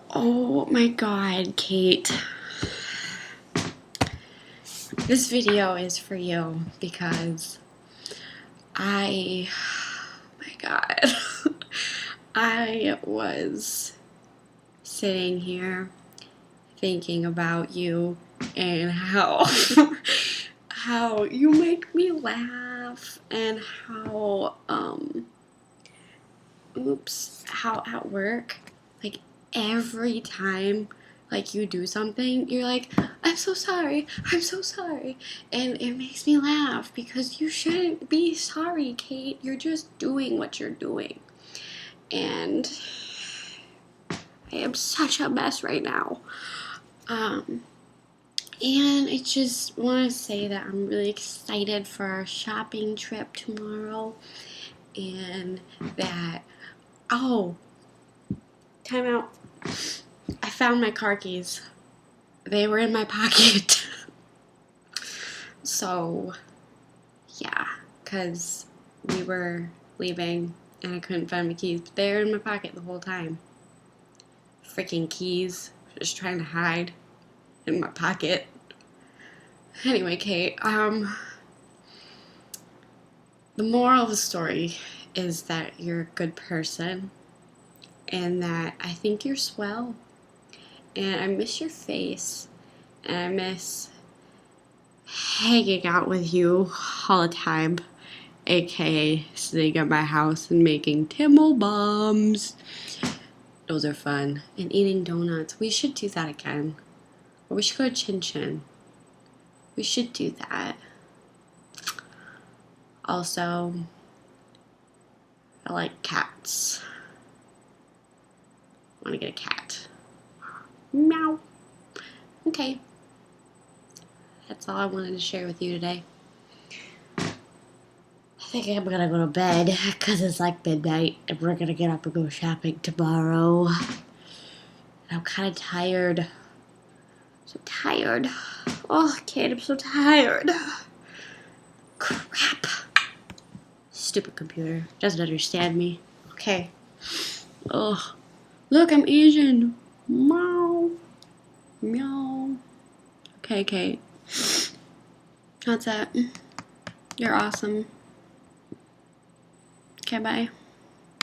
Oh my god, Kate. This video is for you because oh my god. I was sitting here thinking about you and how how you make me laugh and how how at work, like every time like you do something, you're like, I'm so sorry, and it makes me laugh because you shouldn't be sorry, Kate. You're just doing what you're doing, and I am such a mess right now. And I just want to say that I'm really excited for our shopping trip tomorrow, and that, time out. I found my car keys. They were in my pocket. So, yeah, because we were leaving and I couldn't find my keys. But they were in my pocket the whole time. Freaking keys. Just trying to hide in my pocket. Anyway, Kate, the moral of the story is that you're a good person and that I think you're swell. And I miss your face, and I miss hanging out with you all the time, aka sitting at my house and making Timmel bombs. Those are fun. And eating donuts. We should do that again. Or we should go to Chin Chin. We should do that. Also, I like cats. I want to get a cat. Meow. Okay. That's all I wanted to share with you today. I think I'm gonna go to bed because it's like midnight and we're gonna get up and go shopping tomorrow. And I'm kind of tired. So tired. Oh, Kate, I'm so tired. Crap. Stupid computer. Doesn't understand me. Okay. Oh, look, I'm Asian. Meow. Meow. Okay, Kate. That's it. You're awesome. Okay, bye.